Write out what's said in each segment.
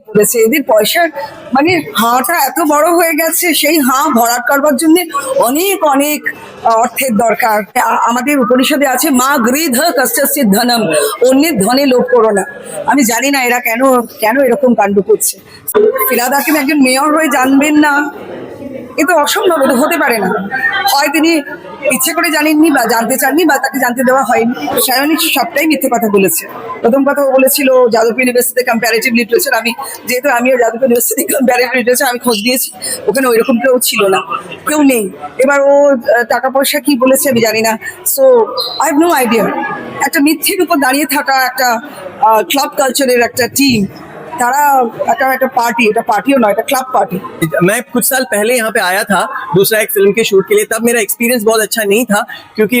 বলেছে এদের পয়সার মানে হাঁটা এত বড় হয়ে গেছে, সেই হাঁ ভরাট করবার জন্য অনেক অনেক অর্থের দরকার। আমাদের উপনিষদে আছে মা গৃধ কস্যস্য ধনম, অন্যের ধনে লোভ করো না। আমি জানি না এরা কেন কেন এরকম কাণ্ড করছে। ফিরহাদ হাকিম একজন মেয়র হয়ে জানবেন না, এ তো অসম্ভব, এটা হতে পারে না। হয় তিনি ইচ্ছে করে জানেননি বা জানতে চাননি বা তাকে জানতে দেওয়া হয়নি। সায়নী সবটাই মিথ্যে কথা বলেছে। প্রথম কথা ও বলেছিল যাদবপুর ইউনিভার্সিটি কম্পারেটিভ লিটারেচার, আমিও যাদবপুর ইউনিভার্সিটি কম্পারেটিভ লিটারেচার আমি খোঁজ দিয়েছি, ওখানে ওইরকম কেউ ছিল না, কেউ নেই। এবার ও টাকা পয়সা কি বলেছে আমি জানি না। So I have no idea. একটা মিথ্যের উপর দাঁড়িয়ে থাকা একটা ক্লাব কালচারের একটা টিম, তারা একটা পার্টি, এটা পাर्टियों नॉट এটা क्लब पार्टी। मैं कुछ साल पहले यहाँ पे आया था दूसरा एक फिल्म के शूट के लिए। तब मेरा एक्सपीरियंस बहुत अच्छा नहीं था क्योंकि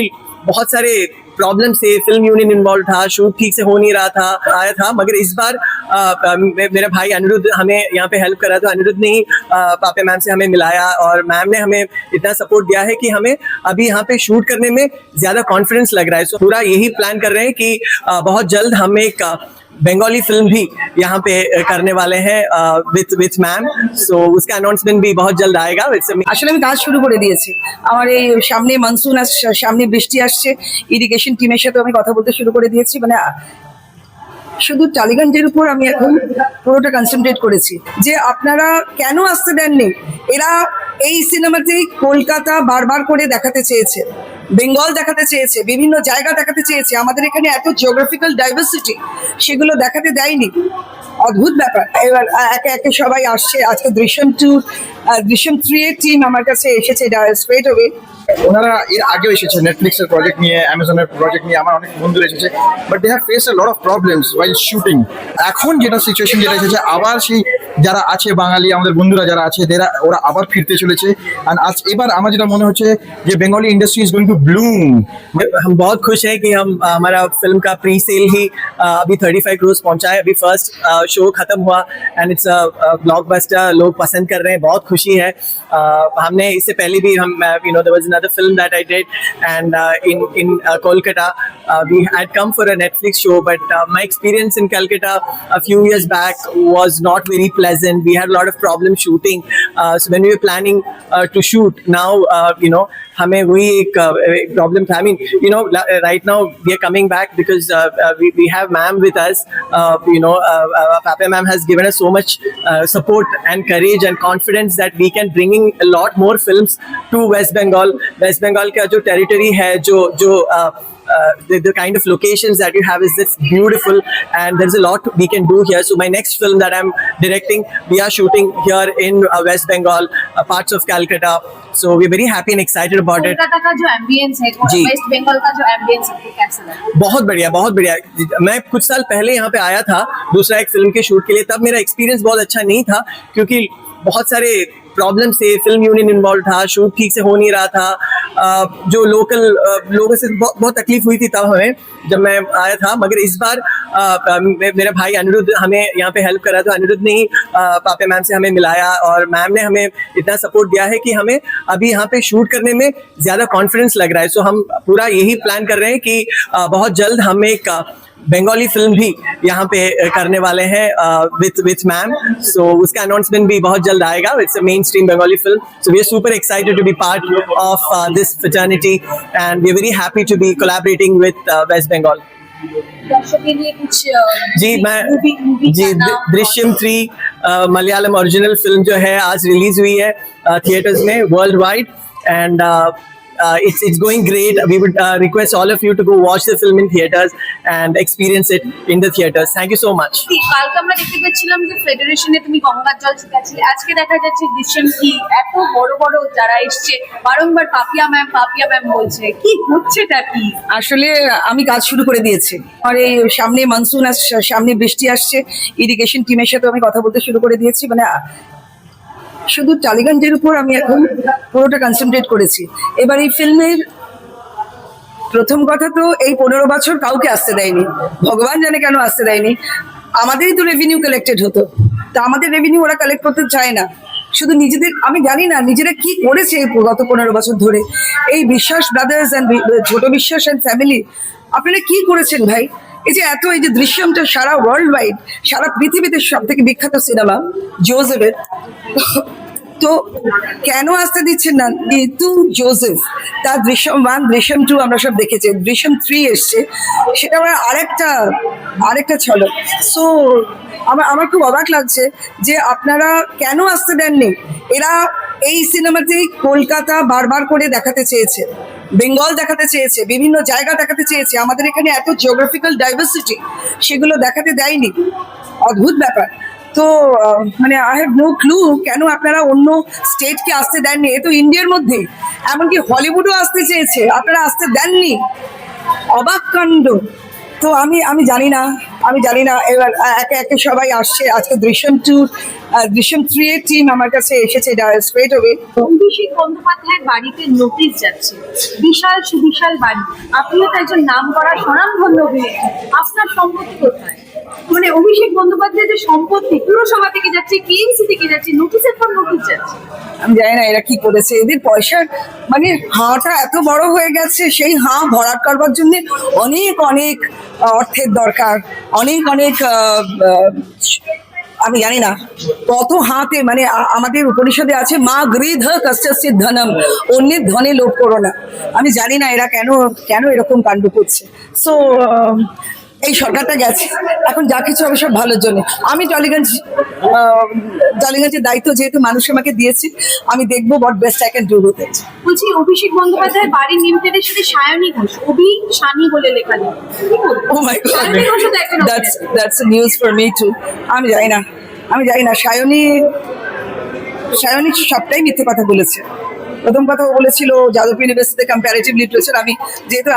बहुत सारे प्रॉब्लम से फिल्म यूनियन इन्वॉल्व था, शूट ठीक से हो नहीं रहा था। आया था मगर इस बार मेरा भाई अनिरुद्ध हमें यहाँ पे हेल्प करा। तो अनिरुद्ध ने ही पापे मैम से हमें मिलाया और मैम ने हमें इतना सपोर्ट दिया है कि हमें अभी यहाँ पे शूट करने में ज़्यादा कॉन्फिडेंस लग रहा है। सो पूरा यही प्लान कर रहे हैं कि बहुत जल्द हम एक बंगाली फिल्म भी यहाँ पे करने वाले हैं विथ मैम। सो उसका अनाउंसमेंट भी बहुत जल्द आएगा। আসলে আমি কাজ শুরু করে দিয়েছি। আমার এই সামনে মনসুন আসছে, সামনে বৃষ্টি আসছে, ইরিগেশন টিমের সাথে আমি কথা বলতে শুরু করে দিয়েছি। মানে শুধু টালিগঞ্জের উপর আমি এখন পুরোটা কনসেন্ট্রেট করেছি যে আপনারা কেন আসতে দেননি। এরা এই সিনেমাতেই কলকাতা বারবার করে দেখাতে চেয়েছে, বেঙ্গল দেখাতে চেয়েছে, বিভিন্ন জায়গা দেখাতে চেয়েছে। আমাদের এখানে এত জিওগ্রাফিক্যাল ডাইভার্সিটি, সেগুলো দেখাতে দেয়নি। অদ্ভুত ব্যাপার। এবার একে একে সবাই আসছে। আজকে দৃশ্যম 3 এর টিম আমার কাছে এসেছে স্ট্রেট অ্যাওয়ে। ওনারা এর আগেও এসেছে নেটফ্লিক্সের প্রজেক্ট নিয়ে, অ্যামাজনের প্রজেক্ট নিয়ে, আমার অনেক বন্ধুরা এসেছে, but they have face a lot of problems while shooting. এখন যেটা সিচুয়েশন যেটা এসেছে, আবার সেই যারা আছে বাঙালি আমাদের বন্ধুরা যারা আছে ওরা আবার ফিরতে চলেছে। আর এবার আমার যেটা মনে হচ্ছে যে Bengali industry is going to bloom. हम बहुत खुश हैं कि हमारा फिल्म का प्री सेल ही अभी 35 करोड़ पहुंचा है। अभी फर्स्ट शो खत्म हुआ एंड इट्स ब्लॉकबस्टर, लोग पसंद कर रहे हैं, बहुत खुशी है। हमने इससे पहले भी हम there was another film that I did and in Kolkata we had come for a Netflix show, but my experience in Calcutta a few years back was not very pleasant. We had a lot of problems shooting, so when we were planning to shoot now हमें वही एक problem था। I mean right now we are coming back because we have ma'am with us. Pape ma'am has given us so much support and courage and confidence that we can bring in a lot more films to West Bengal. West Bengal का जो territory है, जो the kind of locations that you have is just beautiful and there's a lot we can do here. So my next film that I'm directing, we are shooting here in West Bengal, parts of Calcutta. So we're very happy and excited about it. Kolkata का जो ambience है, waste Bengal का जो ambience है, कैसा लगा? बहुत बढ़िया, बहुत बढ़िया। मैं कुछ साल पहले यहाँ पे आया था दूसरा एक फिल्म के शूट के लिए। तब मेरा एक्सपीरियंस बहुत अच्छा नहीं था क्योंकि बहुत सारे प्रॉब्लम से फिल्म यूनियन इन्वॉल्व था, शूट ठीक से हो नहीं रहा था। जो लोकल लोगों से बहुत तकलीफ हुई थी तब हमें, जब मैं आया था। मगर इस बार मेरा भाई अनिरुद्ध हमें यहाँ पे हेल्प करा। तो अनिरुद्ध ने ही पापे मैम से हमें मिलाया और मैम ने हमें इतना सपोर्ट दिया है कि हमें अभी यहाँ पे शूट करने में ज़्यादा कॉन्फिडेंस लग रहा है। सो हम पूरा यही प्लान कर रहे हैं कि बहुत जल्द हम एक बंगाली फिल्म भी यहाँ पे करने वाले हैं विथ मैम। सो उसका अनाउंसमेंट भी बहुत जल्द आएगा। It's a mainstream Bengali film. So we are super excited to be part of this fraternity and we are very happy to be collaborating with West Bengal. दर्शकों के लिए कुछ जी मैं दृश्यम 3 मलयालम ओरिजिनल फिल्म जो है आज रिलीज हुई है थिएटर्स में world wide and it's going great. We would request all of you to go watch the film in theaters and experience it in the theaters. Thank you so much. কালকে আমরা দেখতে পেয়েছিলাম যে ফেডারেশনে তুমি গঙ্গার জল ছিটাচ্ছিলে, আজকে দেখা যাচ্ছে দৃশ্যম কি এত বড় বড় যারা এসছে বারংবার পাপিয়া ম্যাম বলছে, কি হচ্ছেটা কি? আসলে আমি কাজ শুরু করে দিয়েছি। আর এই সামনে মনসুন আসছে, সামনে বৃষ্টি আসছে, ইরিগেশন টিমের সাথে আমি কথা বলতে শুরু করে দিয়েছি। মানে শুধু টালিগঞ্জের উপর আমি এখন পুরোটা কনসেন্ট্রেট করেছি। এবার এই ফিল্মের প্রথম কথা তো এই 15 বছর কাউকে আসতে দেয়নি, ভগবান জানে কেন আসতে দেয়নি। আমাদেরই তো রেভিনিউ কালেক্টেড হতো, তা আমাদের রেভিনিউ ওরা কালেক্ট করতে চায় না। শুধু নিজেদের, আমি জানি না নিজেরা কি করেছে গত 15 বছর ধরে। এই বিশ্বাস ব্রাদার্স অ্যান্ড ছোট বিশ্বাস অ্যান্ড ফ্যামিলি, আপনারা কি করেছেন ভাই? এই যে দৃশ্যমটা সারা ওয়ার্ল্ড ওয়াইড, সারা পৃথিবীতে সব থেকে বিখ্যাত সিনেমা জোসেফের, তো কেন আসতে দিচ্ছেন না নিতু জোসেফ? তার দৃশ্যম 1, দৃশ্যম 2 আমরা সব দেখেছি, দৃশ্যম 3 এসছে, সেটা আবার আরেকটা ছলো। সো আমার খুব অবাক লাগছে যে আপনারা কেন আসতে দেননি। এরা এই সিনেমাতেই কলকাতা বারবার করে দেখাতে চেয়েছে, বেঙ্গল দেখাতে চেয়েছে, বিভিন্ন জায়গা দেখাতে চেয়েছে, আমাদের এখানে এত জিওগ্রাফিক্যাল ডাইভার্সিটি, সেগুলো দেখাতে দেয়নি। অদ্ভুত ব্যাপার। তো মানে আই হ্যাভ নো ক্লু কেন আপনারা অন্য স্টেটকে আসতে দেননি। এ তো ইন্ডিয়ার মধ্যেই, এমনকি হলিউডও আসতে চেয়েছে, আপনারা আসতে দেননি। অবাক কাণ্ড। তো আমি জানি না এবার একে একে সবাই আসছে। আজকে দৃশ্যম 2, দৃশ্যম 3 এর টিম আমার কাছে এসেছে স্ট্রেট অ্যাওয়ে। অভিষেক বন্দ্যোপাধ্যায়ের বাড়িতে নোটিশ যাচ্ছে, বিশাল সুবিশাল বাড়ি, আপনিও তো একজন নাম করা স্বনামধন্য অভিনেত্রী, আপনার সম্পত্তি কোথায়? মানে অভিষেক বন্দ্যোপাধ্যায়ের যে সম্পত্তি পুরসভা থেকে যাচ্ছে, কেএমসি থেকে যাচ্ছে, নোটিশের পর নোটিশ যাচ্ছে। আমি জানি না এরা কি করেছে, এদের পয়সার মানে হাঁটা এত বড় হয়ে গেছে, সেই হাঁ ভরাট করবার জন্য অনেক অর্থের দরকার, অনেক আমি জানি না কত হাতে, মানে আমাদের উপনিষদে আছে মা গৃধ কষ্টস্য ধনম, অন্যের ধনে লোভ করো না। আমি জানি না এরা কেন এরকম কাণ্ড করছে। সো এই সরকারটা গেছে, এখন যা কিছু হবে সব ভালোর জন্য। আমি টলিগঞ্জের দায়িত্ব যেহেতু মানুষ আমাকে দিয়েছে, আমি দেখবো what best I can do with it. বলছি অভিষেক বন্দ্যোপাধ্যায়ের বাড়ির নেম প্লেটের সাথে সায়নী ঘোষ, সানি বলে লেখা নেই। Oh my God, সায়নী ঘোষও তো একজন that's a news for me too. আমি জানি না সায়নী সবটাই মিথ্যে কথা বলেছে। প্রথম কথা বলেছিল যাদবপুর ইউনিভার্সিটি কম্পারেটিভ লিটারেচার,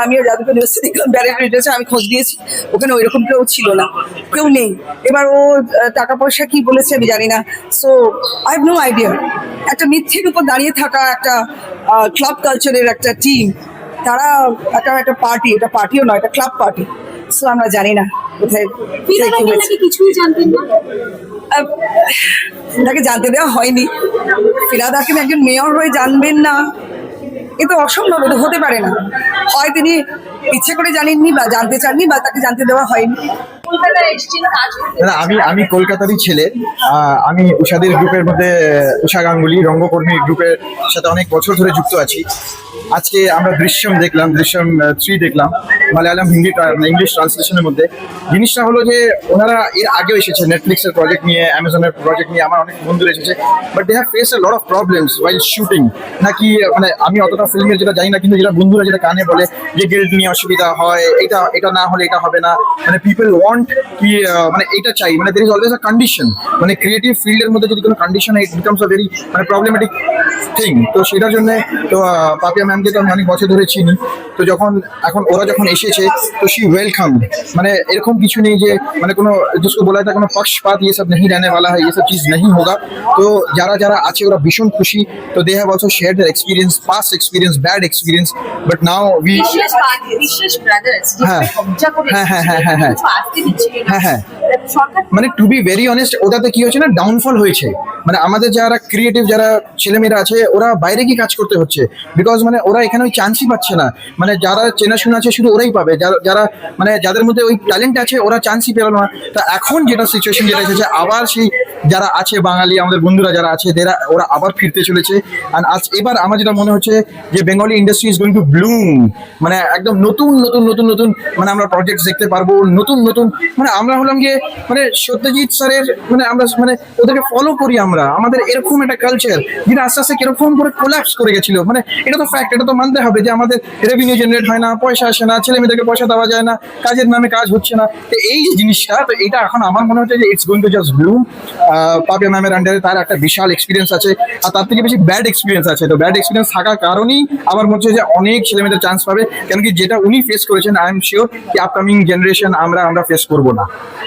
আমিও যাদবপুর ইউনিভার্সিটি কম্পারেটিভ লিটারেচার আমি খোঁজ দিয়েছি, ওখানে ওইরকম কেউ ছিল না, কেউ নেই। এবার ও টাকা পয়সা কি বলেছে আমি জানি না। So I have no idea. একটা মিথ্যের উপর দাঁড়িয়ে থাকা একটা ক্লাব কালচারের একটা টিম, তারা একটা পার্টি, এটা পার্টিও নয়, এটা ক্লাব পার্টি। সো আমরা জানি না কোথায় কি হয়েছে। কিছুই জানতেন না, তাকে জানতে দেওয়া হয়নি। ফিরহাদ হাকিম একজন মেয়র হয়ে জানবেন না, এ তো অসম্ভব, এটা হতে পারে না। হয় তিনি ইচ্ছে করে জানেননি, বা জানতে চাননি, বা তাকে জানতে দেওয়া হয়নি। কলকাতায় এসেছেন কাজ করতে। দাদা আমি কলকাতারই ছেলে। আমি উষাদের গ্রুপের মধ্যে, উষা গাঙ্গুলি রঙ্গকর্মী গ্রুপের সাথে অনেক বছর ধরে যুক্ত আছি। আজকে আমরা দৃশ্যম দেখলাম, দৃশ্যম 3 দেখলাম মালায়ালাম হিন্দি ইংলিশ ট্রান্সলেশনের মধ্যে। জিনিসটা হলো যে ওনারা এর আগেও এসেছে নেটফ্লিক্সের প্রজেক্ট নিয়ে, অ্যামাজনের প্রজেক্ট নিয়ে, আমার অনেক বন্ধুরা এসেছে, but they have face a lot of problems while shooting. নাকি মানে আমি অতটা ফিল্মের যেটা জানি না, কিন্তু যেটা বন্ধুরা যেটা কানে বলে যে গিল্ড নিয়ে অসুবিধা হয়, এটা না হলে এটা হবে না, মানে পিপল ওয়ান্ট কি মানে এটা চাই, মানে there is always a condition. মানে ক্রিয়েটিভ ফিল্ডের মধ্যে যদি কোনো কন্ডিশন হয়, ইট বিকামস আ ভেরি মানে প্রবলেমেটিক থিং। তো সেটার জন্য তো পাপিয়া ম্যামকে তো আমি অনেক বছর ধরে চিনি। তো এখন ওরা যখন এসেছে তো শি ওয়েলকাম, মানে এরকম কিছু নেই যে মানে কোনো जिसको बोला था কোনো पक्षपात ये सब नहीं रहने वाला है, ये सब चीज नहीं होगा। तो যারা আছে ওরা ভীষণ খুশি। তো they have also share their experience, past experience, bad experience, but now we Biswas brothers হ্যাঁ। কবজা করে হ্যাঁ। আসতে দিচ্ছে না হ্যাঁ। সরকার। মানে টু বি ভেরি অনেস্ট, ওটাতে কি হচ্ছে না, ডাউনফল হয়েছে। মানে আমাদের যারা ক্রিয়েটিভ যারা ছেলেমেয়েরা আছে, ওরা বাইরে গিয়ে কাজ করতে হচ্ছে, বিকজ মানে ওরা এখানে ওই চান্সই পাচ্ছে না। মানে যারা চেনাশোনা আছে শুধু ওরাই পাবে, যারা মানে যাদের মধ্যে ওই ট্যালেন্ট আছে ওরা চান্সই পেল না। তা এখন যেটা সিচুয়েশন যেটা এসেছে, আবার সেই যারা আছে বাঙালি আমাদের বন্ধুরা যারা আছে ওরা আবার ফিরতে চলেছে। আর এবার আমার যেটা মনে হচ্ছে যে Bengali industry is going to bloom, মানে একদম নতুন মানে আমরা প্রজেক্ট দেখতে পারবো, নতুন মানে আমরা হলাম গিয়ে মানে সত্যজিৎ স্যারের মানে আমরা মানে ওদেরকে ফলো করি আমরা, আমাদের এরকম একটা কালচার যেটা আস্তে আস্তে কিরকম করে কোলাপস করে গেছিল। মানে এটা তো ফ্যাক্ট, এটা তো মানতে হবে যে আমাদের রেভিনিউ জেনারেট হয় না, পয়সা আসে না, ছেলে মেয়েদেরকে পয়সা দেওয়া যায় না, কাজের নামে কাজ হচ্ছে না। তো এই যে জিনিসটা, তো এটা এখন আমার মনে হচ্ছে যে it's going to just bloom. Papiya ম্যামের আন্ডারে তার একটা বিশাল এক্সপিরিয়েন্স আছে, আর তার থেকে বেশি ব্যাড এক্সপিরিয়েন্স আছে। তো ব্যাড এক্সপিরিয়েন্স থাকার কারণেই আমার মনে হচ্ছে যে অনেক ছেলে মেয়েদের চান্স পাবে, কেন কি যেটা উনি ফেস করেছেন আই এম শিওর কি আপকামিং জেনারেশন আমরা ফেস করবো না।